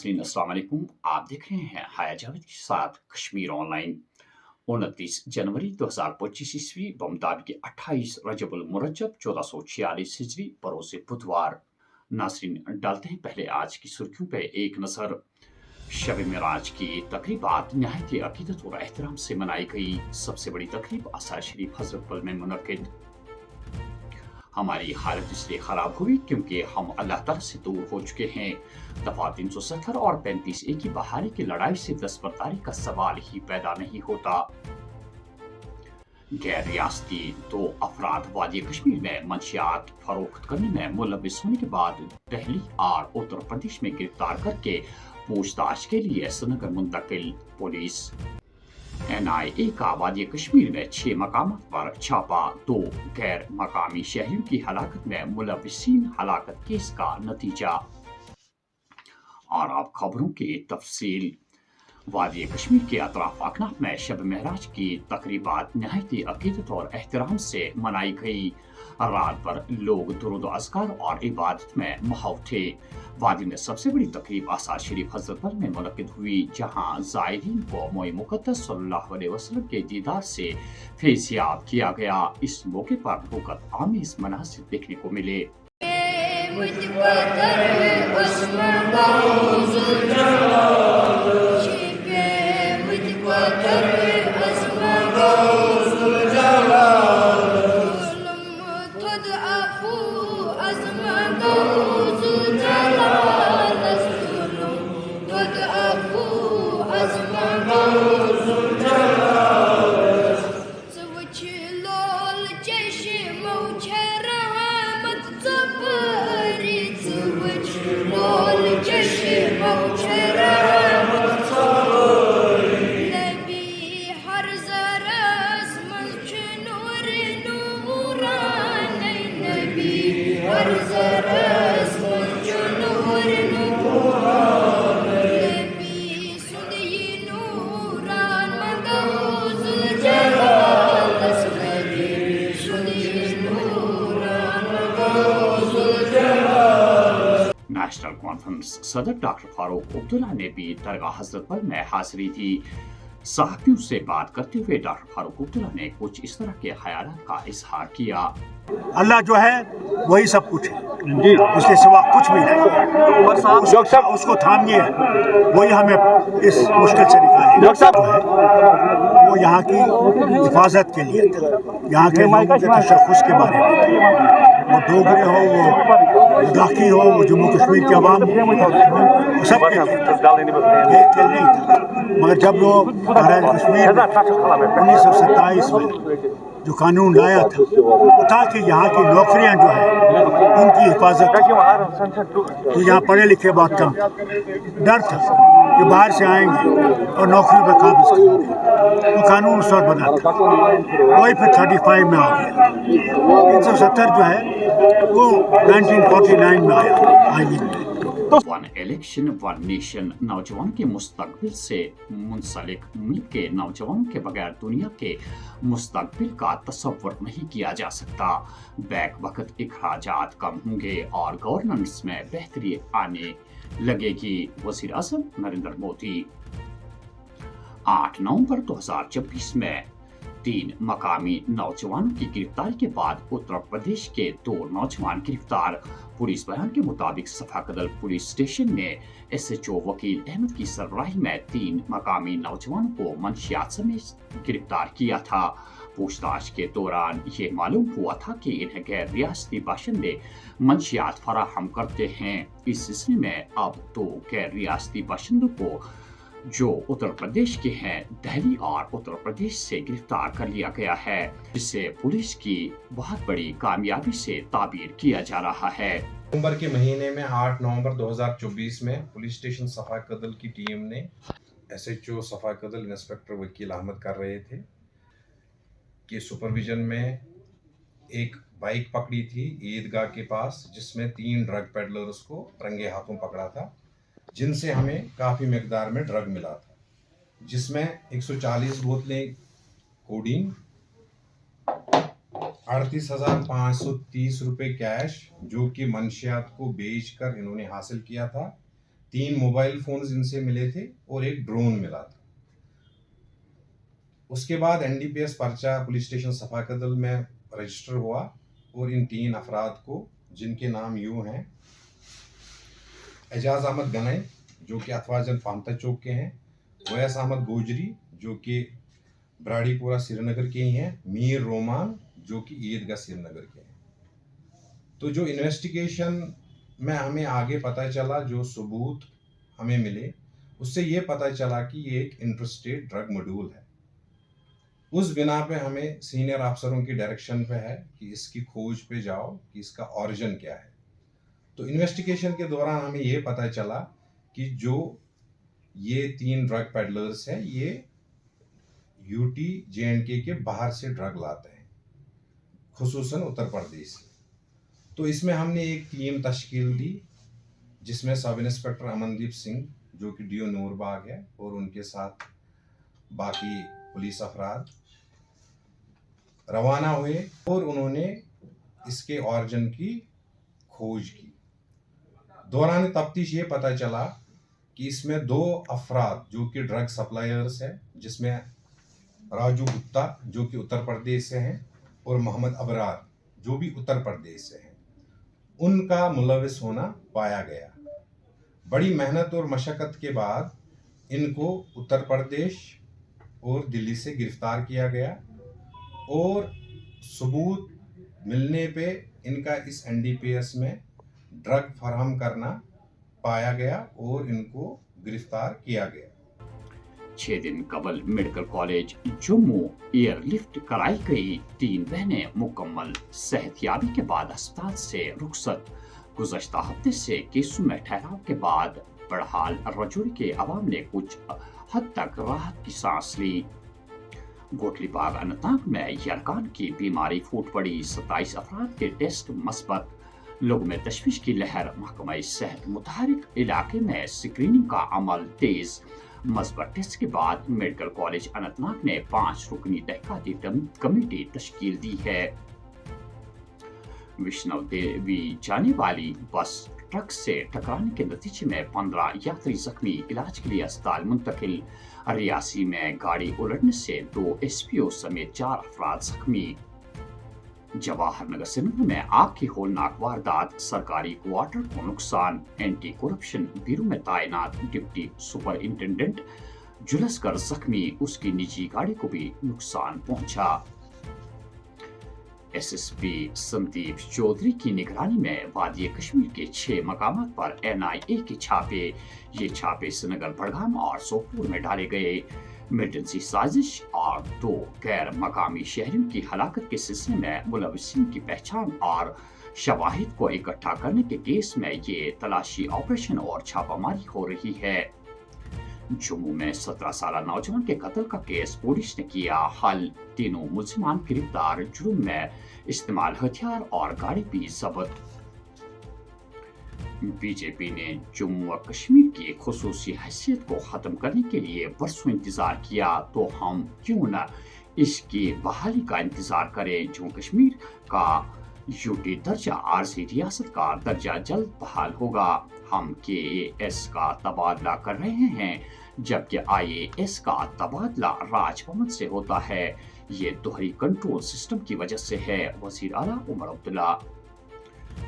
नाज़रीन अस्सलाम वालेकुम। आप देख रहे हैं हाया जावेद के साथ कश्मीर ऑनलाइन। 29 जनवरी 2025 ईस्वी बमुताबिक 28 रजबुल मुरज्जब 1446 हिजरी बरोज़ बुधवार। नाज़रीन डालते हैं पहले आज की सुर्खियों पे एक नज़र। शब मिराज की तकरीबात नहायत अकीदत और एहतराम से मनाई गई। सबसे बड़ी तकरीब आसार शरीफ हजरत बल में मुनक्किद। हमारी हालत इसलिए ख़राब हुई क्योंकि हम अल्लाह ताला से दूर हो चुके हैं। दफ़ा 370 और 35A की बहाली की लड़ाई से दस्तबरदारी का सवाल ही पैदा नहीं होता। गैर रियासती 2 अफराद वादी कश्मीर में मंशियात फरोख्त करने में मुलविस होने के बाद दिल्ली और उत्तर प्रदेश में गिरफ्तार करके पूछताछ के लिए श्रीनगर मुंतकिल। पुलिस NIA का वादी कश्मीर में 6 मकामात पर छापा। 2 गैर मकामी शहरियों की हलाकत में मुलविसीन हलाकत केस का नतीजा। और अब खबरों की तफसील। वादी कश्मीर के अतराफ अकनाफ में शब महराज की तकरीबात नहायत अकीदत और एहतराम से मनाई गई। रात भर लोग दुरूद अज़कार और इबादत में महव थे। वादी में सबसे बड़ी तकरीब आसार शरीफ हजरत बल में मुनक्किद हुई, जहाँ ज़ायरीन को मोए मुक़द्दस सल्लल्लाहु अलैहि वसल्लम के दीदार से फैज़याब किया गया। इस मौके पर भूकत आमेज़ मनाज़िर देखने को मिले। नेशनल कॉन्फ्रेंस सदर डॉक्टर फारूक अब्दुल्ला ने भी दरगाह हजरत बल में हाजिरी दी। सहाफ़ियों से बात करते हुए डॉक्टर फारूक अब्दुल्ला ने कुछ इस तरह के ख्यालात का इजहार किया। अल्लाह जो है वही सब कुछ है, उसके सिवा कुछ भी नहीं। उसको थामिए, वही हमें इस मुश्किल से निकाले। वो यहाँ की हिफाजत के लिए, यहाँ के लोगों के तशख़्ख़ुस के बारे में, वो डोगरे हो, वो लद्दाखी हो, वो जम्मू कश्मीर के अवाम हो, सब के नहीं था। मगर जब लोग कश्मीर 1927 में जो कानून लाया था वो था कि यहाँ की नौकरियाँ जो है उनकी हिफाजत, तो यहाँ पढ़े लिखे बहुत कम थे, डर था कि बाहर से आएंगे और नौकरी पर काबिज करेंगे। वो कानून उस वक्त बना था, वही फिर 35 में आ गया। 370 जो है वो 1949 में आया। वन इलेक्शन वन नेशन नौजवान के मुस्तकबिल से मुंसलिक मुल्क के नौजवानों के बगैर दुनिया के मुस्तकबिल का तसव्वुर नहीं किया जा सकता। बैक वक्त अखराजात कम होंगे और गवर्नेंस में बेहतरी आने लगेगी। वज़ीर आज़म नरेंद्र मोदी 8 नवंबर 2026 में 3 मकामी नौजवानों की गिरफ्तारी के बाद उत्तर प्रदेश के 2 नौजवान गिरफ्तार। पुलिस बयान के मुताबिक सफाकदल पुलिस स्टेशन ने SHO वकील अहमद की सरबराही में 3 मकामी नौजवानों को मंशियात समेत गिरफ्तार किया था। पूछताछ के दौरान ये मालूम हुआ था कि इन्हें गैर रियासती बाशिंदे मंशियात फराहम करते हैं। इस सिलसिले में अब 2 गैर रियासती बाशिंदों को जो उत्तर प्रदेश के हैं दिल्ली और उत्तर प्रदेश से गिरफ्तार कर लिया गया है, जिसे पुलिस की बहुत बड़ी कामयाबी से ताबीर किया जा रहा है। नवंबर के महीने में 8 नवंबर 2024 में पुलिस स्टेशन सफा कदल की टीम ने SHO सफा कदल इंस्पेक्टर वकील अहमद कर रहे थे कि सुपरविजन में एक बाइक पकड़ी थी ईदगाह के पास, जिसमें 3 ड्रग पेडलर्स को रंगे हाथों पकड़ा था, जिनसे हमें काफ़ी मिकदार में ड्रग मिला था, जिसमें 140 बोतलें कोडीन, 38,530 रुपये कैश जो कि मंशियात को बेचकर इन्होंने हासिल किया था, 3 मोबाइल फोन्स इनसे मिले थे और एक ड्रोन मिला था। उसके बाद NDPS पर्चा पुलिस स्टेशन सफा कदल में रजिस्टर हुआ और इन 3 अफराद को, जिनके नाम यूं हैं: एजाज अहमद गनई जो कि अथवाजन पामता चौक के हैं, वैस अहमद गोजरी जो कि ब्राडीपुरा श्रीनगर के ही हैं, मीर रोमान जो कि ईदगाह श्रीनगर के हैं। तो जो इन्वेस्टिगेशन में हमें आगे पता चला, जो सबूत हमें मिले, उससे ये पता चला कि ये एक इंटरस्टेट ड्रग मॉड्यूल है। उस बिना पे हमें सीनियर अफसरों की डायरेक्शन पे है कि इसकी खोज पे जाओ कि इसका ऑरिजिन क्या है। तो इन्वेस्टिगेशन के दौरान हमें ये पता चला कि जो ये 3 ड्रग पेडलर्स हैं, ये यूटी JNK के बाहर से ड्रग लाते हैं, खुसूसन उत्तर प्रदेश से। तो इसमें हमने एक टीम तश्कील दी जिसमें सब इंस्पेक्टर अमनदीप सिंह जो कि DO नूरबाग है और उनके साथ बाकी पुलिस अफराद रवाना हुए और उन्होंने इसके ऑरिजिन की खोज की। दौरान तफ्तीश ये पता चला कि इसमें 2 अफराद जो कि ड्रग सप्लायर्स हैं, जिसमें राजू गुप्ता जो कि उत्तर प्रदेश से हैं और मोहम्मद अबरार जो भी उत्तर प्रदेश से हैं, उनका मुलविस होना पाया गया। बड़ी मेहनत और मशक्क़त के बाद इनको उत्तर प्रदेश और दिल्ली से गिरफ्तार किया गया और सबूत मिलने पे इनका इस NDPS में ड्रग फराहम करना पाया गया और इनको गिरफ्तार किया गया। 6 दिन कबल मेडिकल कॉलेज जम्मू एयरलिफ्ट कराई गई 3 बहनें मुकम्मल सेहतयाबी के बाद अस्पताल से रुखसत। गुज़श्ता हफ्ते से केसों में ठहराव के बाद बहरहाल रजौरी के अवाम ने कुछ हद तक राहत की सांस ली। गोटलीबाग अनंतनाग में यरकान की बीमारी फूट पड़ी, 27 अफराद के टेस्ट मस्बत। लोगों में तशवीश की लहर, महकमा सेहत मुतहरिक इलाके में स्क्रीनिंग का अमल तेज। मस्बत टेस्ट के बाद मेडिकल कॉलेज अनंतनाग ने 5 रुकनी तहकीकाती कमेटी तश्कील दी है। विष्णु देवी जाने वाली बस ट्रक से टकराने के नतीजे में 15 यात्री जख्मी, इलाज के लिए अस्पताल मुंतकिल। रियासी में गाड़ी उलटने से 2 SPO समेत 4 अफराद जख्मी। जवाहर नगर श्रीनगर में आग की होलनाक वारदात, सरकारी क्वार्टर को नुकसान। एंटी करप्शन ब्यूरो में तैनात डिप्टी सुपरिंटेंडेंट झुलसकर जख्मी, उसकी निजी गाड़ी को भी नुकसान पहुंचा। SSP संदीप चौधरी की निगरानी में वादी कश्मीर के 6 मकामात पर NIA के छापे। ये छापे श्रीनगर, बड़गाम और सोपोर में डाले गए। मिलिटेंसी साजिश और 2 गैर मकामी शहरियों की हलाकत के सिलसिले में मुलविसिन की पहचान और शवाहिद को इकट्ठा करने के केस में ये तलाशी ऑपरेशन और छापामारी हो रही है। जम्मू में 17 साल नौजवान के कत्ल का केस पुलिस ने किया हल, तीनों मुल्जिमान गिरफ्तार। जुर्म में इस्तेमाल हथियार और गाड़ी भी जब्त। बीजेपी ने जम्मू और कश्मीर की खुसूसी हैसियत को खत्म करने के लिए बरसों इंतजार किया, तो हम क्यों न इसकी बहाली का इंतजार करें। जम्मू कश्मीर का यूटी दर्जा आरजी रियासत का दर्जा जल्द बहाल होगा। हम KAS का तबादला कर रहे हैं, जबकि IAS का तबादला राजभवन से होता है। ये दोहरी कंट्रोल सिस्टम की वजह से है। वजीर आला उमर अब्दुल्ला।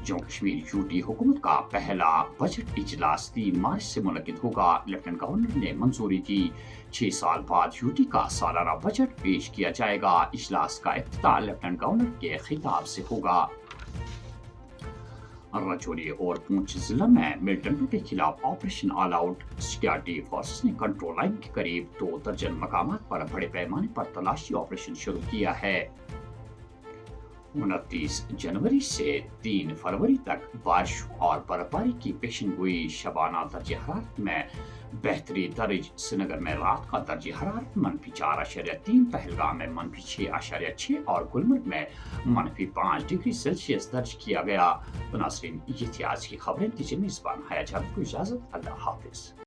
जम्मू कश्मीर यूटी हुकूमत का पहला बजट इजलास 3 मार्च से मुनक्किद होगा। लेफ्टिनेंट गवर्नर ने मंजूरी दी। 6 साल बाद यूटी का सालाना बजट पेश किया जाएगा। इजलास का इफ्तिताह लेफ्टिनेंट गवर्नर के खिताब से होगा। रजौरी और पुंछ जिला में मिलिटेंटों के खिलाफ operation all out. Security forces ने कंट्रोल लाइन के करीब 2 दर्जन मकामात पर बड़े पैमाने पर तलाशी ऑपरेशन शुरू किया है। 29 जनवरी से 3 फरवरी तक बारिश और बर्फबारी की पेशेनगोई। शबाना दर्जे हरारत में बेहतरी दर्ज। श्रीनगर में रात का दर्जे हरारत -4.3, पहलगाम में -6.6 और गुलमर्ग में -5 डिग्री सेल्सियस दर्ज किया गया। तो नाज़रीन, ये थी आज की खबरें। मेज़बान हया जावेद को इजाजत। अल्लाह हाफिज।